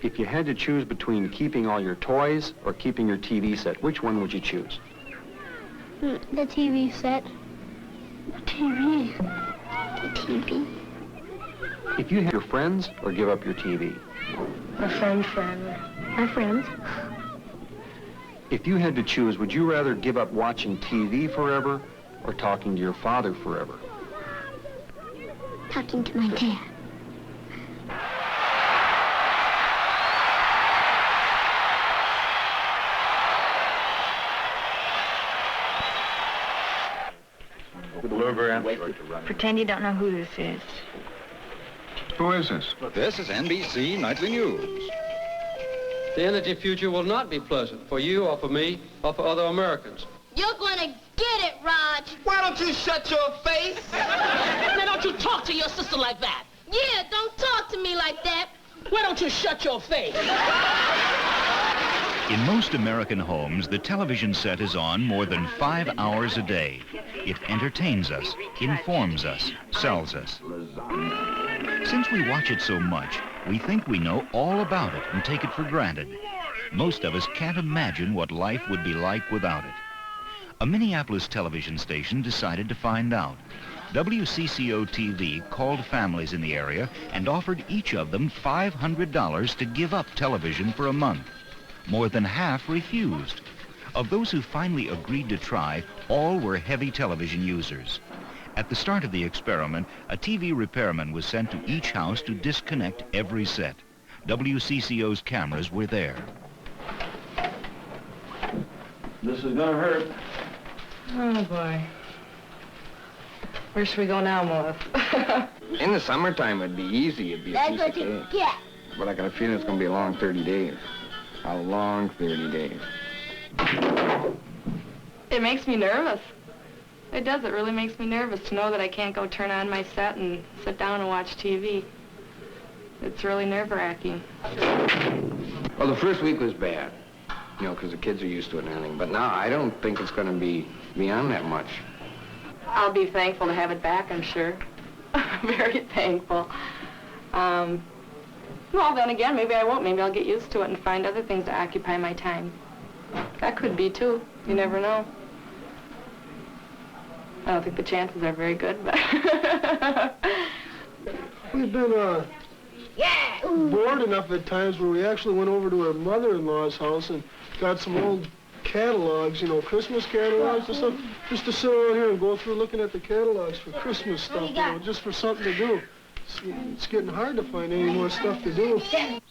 If you had to choose between keeping all your toys or keeping your TV set, which one would you choose? The TV set. The TV. The TV. If you had your friends or give up your TV? My friends forever. My friends. If you had to choose, would you rather give up watching TV forever or talking to your father forever? Talking to my dad. Pretend you don't know who this is. Who is this? This is NBC Nightly News. The energy future will not be pleasant for you or for me or for other Americans. You're gonna get it, Raj. Why don't you shut your face? Now don't you talk to your sister like that. Yeah, don't talk to me like that. Why don't you shut your face? In most American homes, the television set is on more than 5 hours a day. It entertains us, informs us, sells us. Since we watch it so much, we think we know all about it and take it for granted. Most of us can't imagine what life would be like without it. A Minneapolis television station decided to find out. WCCO-TV called families in the area and offered each of them $500 to give up television for a month. More than half refused. Of those who finally agreed to try, all were heavy television users. At the start of the experiment, a TV repairman was sent to each house to disconnect every set. WCCO's cameras were there. This is gonna hurt. Oh, boy. Where should we go now, Melissa? In the summertime, it'd be easy. It'd be a piece of cake. Get. But I got a feeling it's gonna be a long 30 days. A long 30 days. It makes me nervous. It does. It really makes me nervous to know that I can't go turn on my set and sit down and watch TV. It's really nerve-wracking. Well, the first week was bad, you know, because the kids are used to it and everything. But now I don't think it's going to be beyond that much. I'll be thankful to have it back, I'm sure. Very thankful. Well, then again, maybe I won't. Maybe I'll get used to it and find other things to occupy my time. That could be, too. You never know. I don't think the chances are very good, but... We've been, bored enough at times where we actually went over to our mother-in-law's house and got some old catalogs, you know, Christmas catalogs and stuff, just to sit around here and go through looking at the catalogs for Christmas stuff, you know, just for something to do. It's getting hard to find any more stuff to do.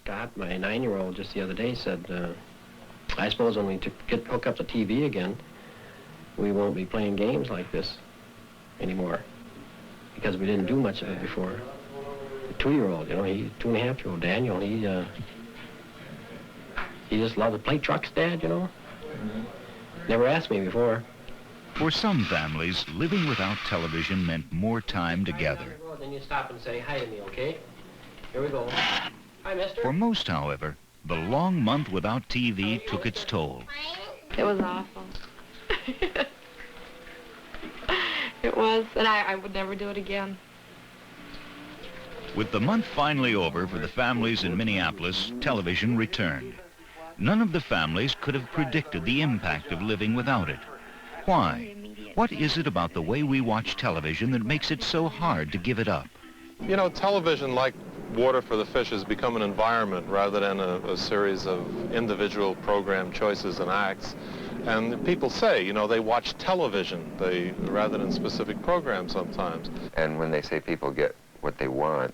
Scott, my 9-year-old, just the other day said, I suppose when we hook up the TV again, we won't be playing games like this anymore, because we didn't do much of it before. The 2-year-old, you know, 2.5-year-old Daniel, he just loved to play trucks, Dad, you know. Never asked me before. For some families, living without television meant more time together. Then you stop and say hi to me, okay? Here we go. Hi, mister. For most, however, the long month without TV took its toll. It was awful. It was, and I would never do it again. With the month finally over for the families in Minneapolis, television returned. None of the families could have predicted the impact of living without it. Why? What is it about the way we watch television that makes it so hard to give it up? You know, television, like water for the fish, has become an environment rather than a series of individual program choices and acts. And people say, you know, they watch television rather than specific programs sometimes. And when they say people get what they want,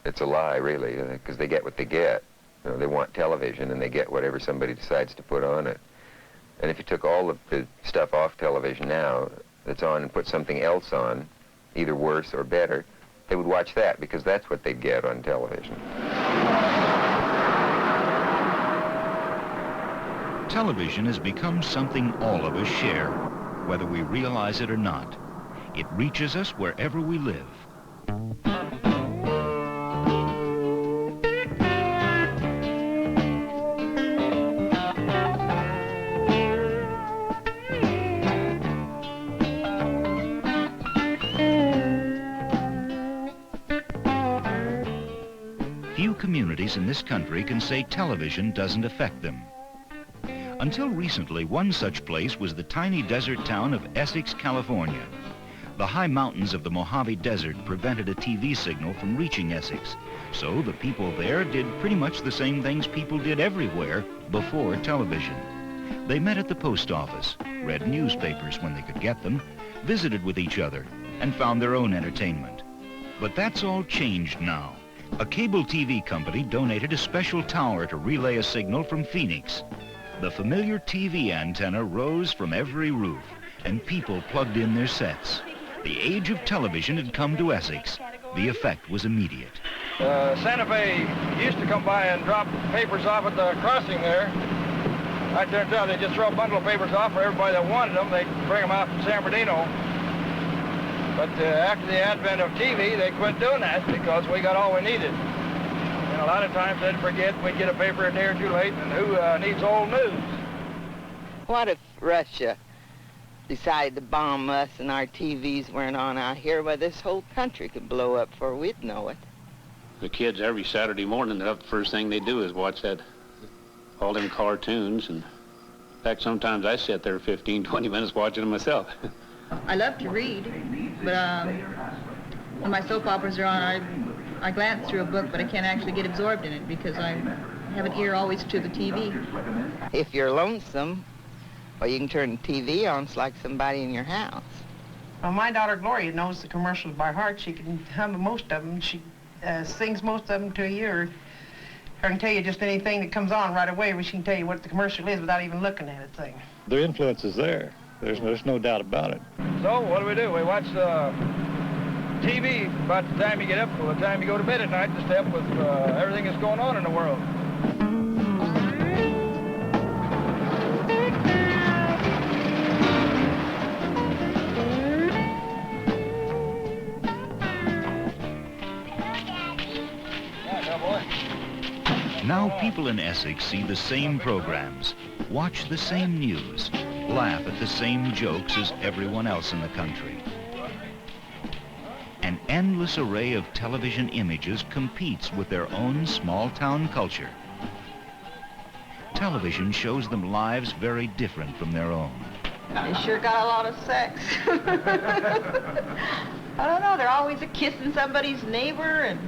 it's a lie, really, because they get what they get. You know, they want television, and they get whatever somebody decides to put on it. And if you took all of the stuff off television now that's on and put something else on, either worse or better, they would watch that because that's what they'd get on television. Television has become something all of us share, whether we realize it or not. It reaches us wherever we live. families in this country can say television doesn't affect them. Until recently, one such place was the tiny desert town of Essex, California. The high mountains of the Mojave Desert prevented a TV signal from reaching Essex, so the people there did pretty much the same things people did everywhere before television. They met at the post office, read newspapers when they could get them, visited with each other, and found their own entertainment. But that's all changed now. A cable TV company donated a special tower to relay a signal from Phoenix. The familiar TV antenna rose from every roof, and people plugged in their sets. The age of television had come to Essex. The effect was immediate. Santa Fe used to come by and drop papers off at the crossing there. It turns out they just throw a bundle of papers off for everybody that wanted them. They bring them out from San Bernardino. But after the advent of TV, they quit doing that because we got all we needed. And a lot of times they'd forget we'd get a paper a day or two late, and who needs old news? What if Russia decided to bomb us and our TVs weren't on out here? Well, this whole country could blow up before we'd know it. The kids every Saturday morning, the first thing they do is watch all them cartoons. And in fact, sometimes I sit there 15, 20 minutes watching them myself. I love to read, but when my soap operas are on, I glance through a book, but I can't actually get absorbed in it because I have an ear always to the TV. If you're lonesome, well, you can turn the TV on. It's like somebody in your house. Well, my daughter Gloria knows the commercials by heart. She can hum most of them. She sings most of them to you, or I can tell you just anything that comes on right away. She can tell you what the commercial is without even looking at it. The influence is there. There's no doubt about it. So what do? We watch TV about the time you get up, or the time you go to bed at night, to stay up with everything that's going on in the world. Now people in Essex see the same programs, watch the same news, laugh at the same jokes as everyone else in the country. An endless array of television images competes with their own small-town culture. Television shows them lives very different from their own. They sure got a lot of sex. I don't know, they're always kissing somebody's neighbor, and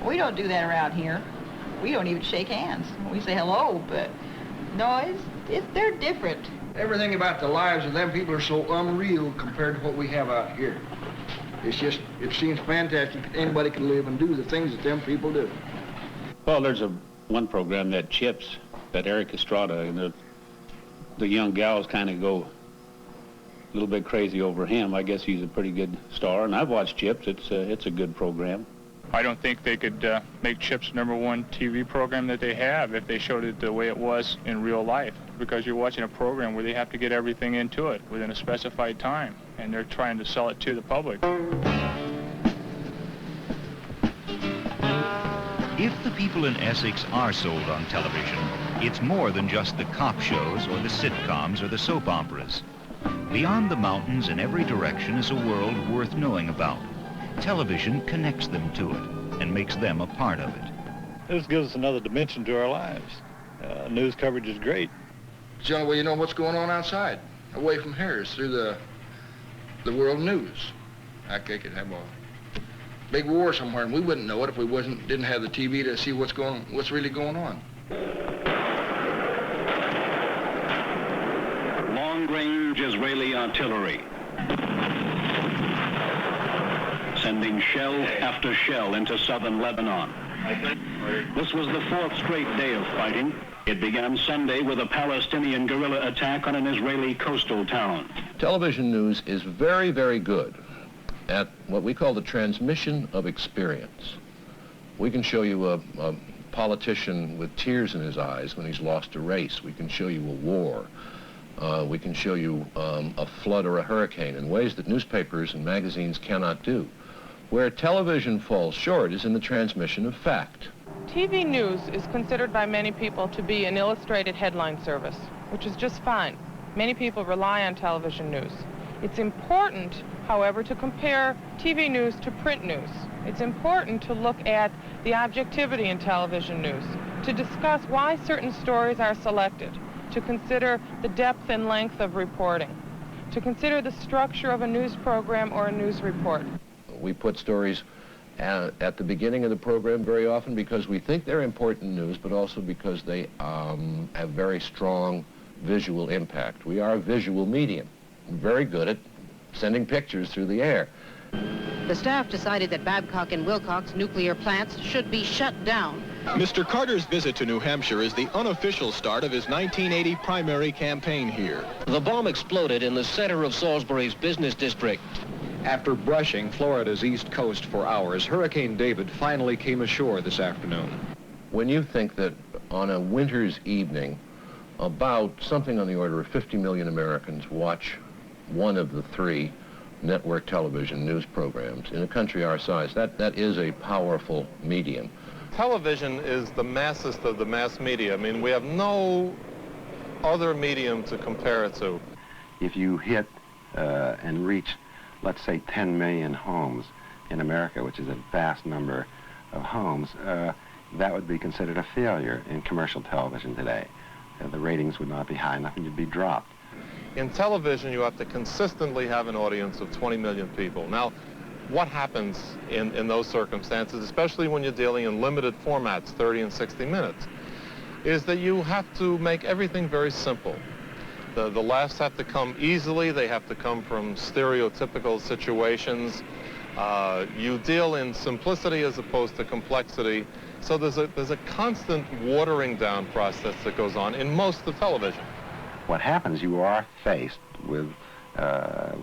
we don't do that around here. We don't even shake hands. We say hello, but no, they're different. Everything about the lives of them people are so unreal compared to what we have out here. It's just, it seems fantastic that anybody can live and do the things that them people do. Well, there's one program, that Chips, that Eric Estrada, and the young gals kind of go a little bit crazy over him. I guess he's a pretty good star, and I've watched Chips. It's a good program. I don't think they could make Chips #1 TV program that they have if they showed it the way it was in real life, because you're watching a program where they have to get everything into it within a specified time, and they're trying to sell it to the public. If the people in Essex are sold on television, it's more than just the cop shows or the sitcoms or the soap operas. Beyond the mountains in every direction is a world worth knowing about. Television connects them to it and makes them a part of it. This gives us another dimension to our lives. News coverage is great. It's the only way you know what's going on outside, away from here, is through the world news. I could have a big war somewhere, and we wouldn't know it if we didn't have the TV to see what's really going on. Long-range Israeli artillery, sending shell after shell into southern Lebanon. This was the fourth straight day of fighting. It began Sunday with a Palestinian guerrilla attack on an Israeli coastal town. Television news is very, very good at what we call the transmission of experience. We can show you a politician with tears in his eyes when he's lost a race. We can show you a war. We can show you a flood or a hurricane in ways that newspapers and magazines cannot do. Where television falls short is in the transmission of fact. TV news is considered by many people to be an illustrated headline service, which is just fine. Many people rely on television news. It's important, however, to compare TV news to print news. It's important to look at the objectivity in television news, to discuss why certain stories are selected, to consider the depth and length of reporting, to consider the structure of a news program or a news report. We put stories at the beginning of the program very often because we think they're important news, but also because they have very strong visual impact. We are a visual medium. We're very good at sending pictures through the air. The staff decided that Babcock and Wilcox nuclear plants should be shut down. Mr. Carter's visit to New Hampshire is the unofficial start of his 1980 primary campaign here. The bomb exploded in the center of Salisbury's business district. After brushing Florida's east coast for hours, Hurricane David finally came ashore this afternoon. When you think that on a winter's evening, about something on the order of 50 million Americans watch one of the three network television news programs in a country our size, that is a powerful medium. Television is the massest of the mass media. I mean, we have no other medium to compare it to. If you hit and reach, let's say, 10 million homes in America, which is a vast number of homes, that would be considered a failure in commercial television today. The ratings would not be high enough and you'd be dropped. In television, you have to consistently have an audience of 20 million people. Now, what happens in those circumstances, especially when you're dealing in limited formats, 30 and 60 minutes, is that you have to make everything very simple. The laughs have to come easily. They have to come from stereotypical situations. You deal in simplicity as opposed to complexity. So there's a constant watering down process that goes on in most of television. What happens, you are faced with,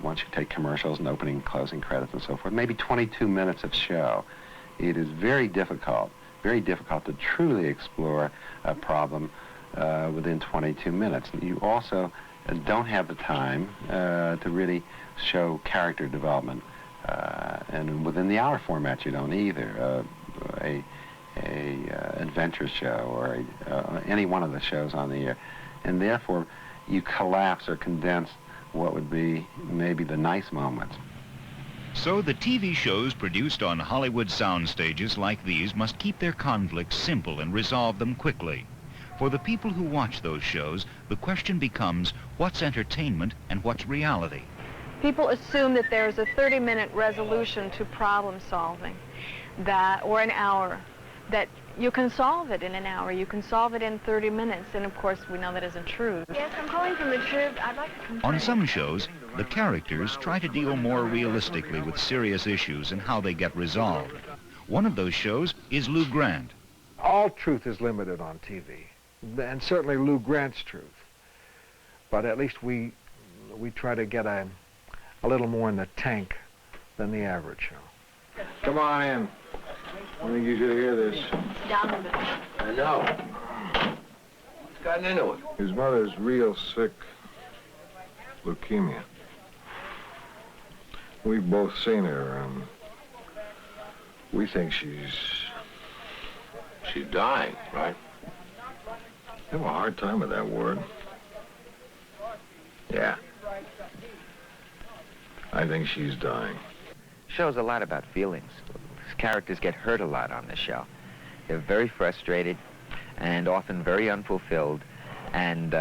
once you take commercials and opening and closing credits and so forth, maybe 22 minutes of show. It is very difficult to truly explore a problem within 22 minutes. You also don't have the time to really show character development. And within the hour format, you don't either. A adventure show or any one of the shows on the air. And therefore, you collapse or condense what would be maybe the nice moments. So the TV shows produced on Hollywood sound stages like these must keep their conflicts simple and resolve them quickly. For the people who watch those shows, the question becomes, what's entertainment and what's reality? People assume that there's a 30-minute resolution to problem solving, or an hour, that you can solve it in an hour, you can solve it in 30 minutes, and of course we know that isn't true. Yes, I'm calling from the Trib. I'd like to complain. On some shows, the characters try to deal more realistically with serious issues and how they get resolved. One of those shows is Lou Grant. All truth is limited on TV, and certainly Lou Grant's truth. But at least we try to get a little more in the tank than the average show. Come on in. I think you should hear this. Down a bit. I know. What's gotten into it? His mother's real sick. Leukemia. We've both seen her. We think she's dying, right? I have a hard time with that word. Yeah. I think she's dying. Show's a lot about feelings. Characters get hurt a lot on the show. They're very frustrated and often very unfulfilled, and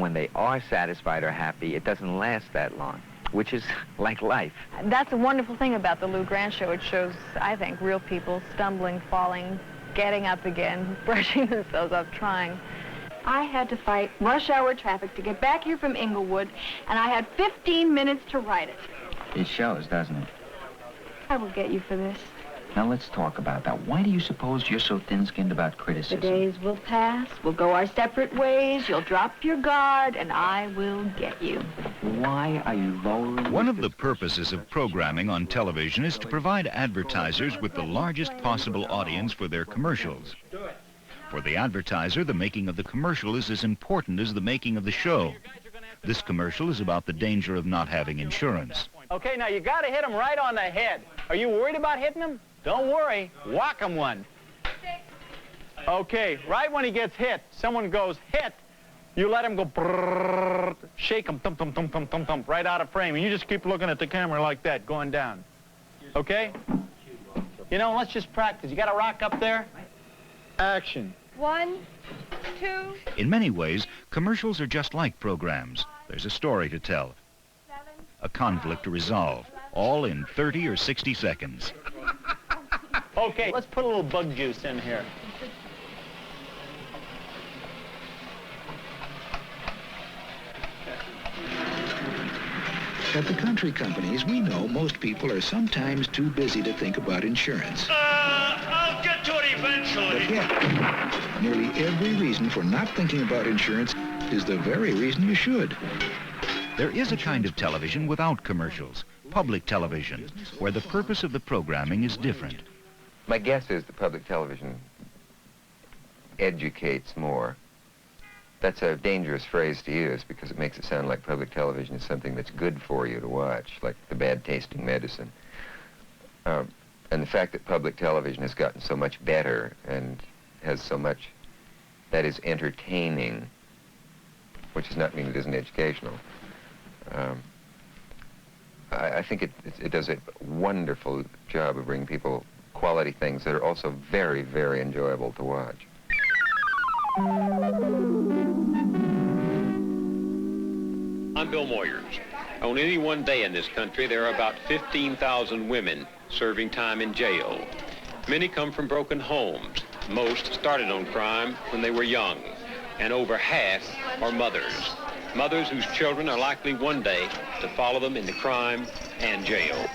when they are satisfied or happy, it doesn't last that long, which is like life. That's a wonderful thing about the Lou Grant show. It shows, I think, real people stumbling, falling, getting up again, brushing themselves up, trying. I had to fight rush hour traffic to get back here from Inglewood, and I had 15 minutes to write it. It shows, doesn't it? I will get you for this. Now let's talk about that. Why do you suppose you're so thin-skinned about criticism? The days will pass, we'll go our separate ways, you'll drop your guard, and I will get you. Why are you lowering... One of the purposes of programming on television is to provide advertisers with the largest possible audience for their commercials. For the advertiser, the making of the commercial is as important as the making of the show. This commercial is about the danger of not having insurance. Okay, now you got to hit him right on the head. Are you worried about hitting him? Don't worry. Whack him one. Okay, right when he gets hit, someone goes, hit, you let him go, brrrr, shake him, thump, thump, thump, thump, thump, thump, right out of frame. And you just keep looking at the camera like that, going down. Okay? You know, let's just practice. You got a rock up there? Action. 1, 2. In many ways, commercials are just like programs. There's a story to tell, a conflict to resolve, all in 30 or 60 seconds. Okay, let's put a little bug juice in here. At the country companies, we know most people are sometimes too busy to think about insurance. I'll get to it eventually. But yet, nearly every reason for not thinking about insurance is the very reason you should. There is a kind of television without commercials, public television, where the purpose of the programming is different. My guess is the public television educates more. That's a dangerous phrase to use because it makes it sound like public television is something that's good for you to watch, like the bad-tasting medicine. And the fact that public television has gotten so much better and has so much that is entertaining, which does not mean it isn't educational, I think it does a wonderful job of bringing people quality things that are also very, very enjoyable to watch. I'm Bill Moyers. On any one day in this country, there are about 15,000 women serving time in jail. Many come from broken homes. Most started on crime when they were young, and over half are mothers. Mothers whose children are likely one day to follow them into crime and jail.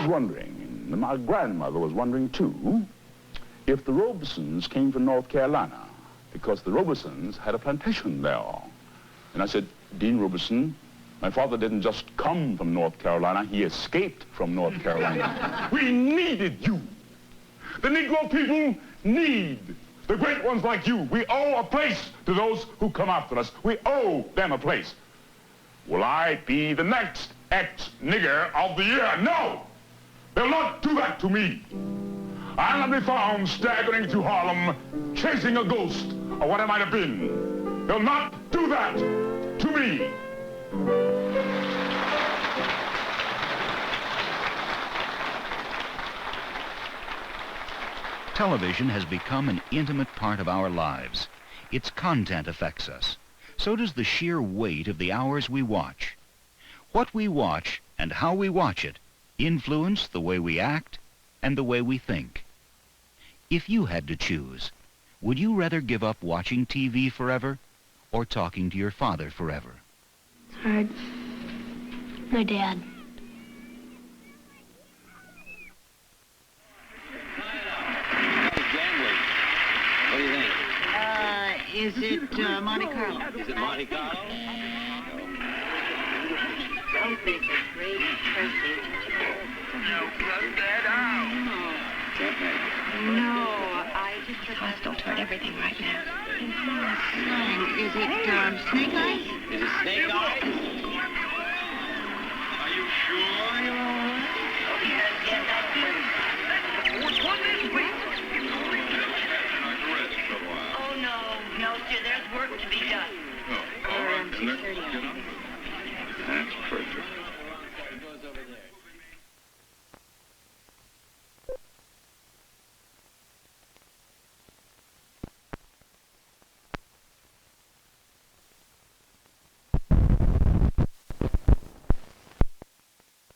Wondering, and my grandmother was wondering too, if the Robesons came from North Carolina, because the Robesons had a plantation there. And I said, Dean Robeson, my father didn't just come from North Carolina, he escaped from North Carolina. We needed you. The Negro people need the great ones like you. We owe a place to those who come after us. We owe them a place. Will I be the next ex-nigger of the year? No! They'll not do that to me. I'll not be found staggering through Harlem, chasing a ghost of what I might have been. They'll not do that to me. Television has become an intimate part of our lives. Its content affects us. So does the sheer weight of the hours we watch. What we watch and how we watch it influence the way we act and the way we think. If you had to choose, would you rather give up watching TV forever or talking to your father forever? It's hard. My dad. What do you think? Is it Monte Carlo? Is it Monte Carlo? Don't think it's great impressive. Now cut that out. No, I just... Let's don't start everything right now. Is it snake eyes? Is it snake eyes? Are you sure you're all right? Yes, I'm Which one is we? Oh, no, sir, there's work to be done. Oh, all right. That's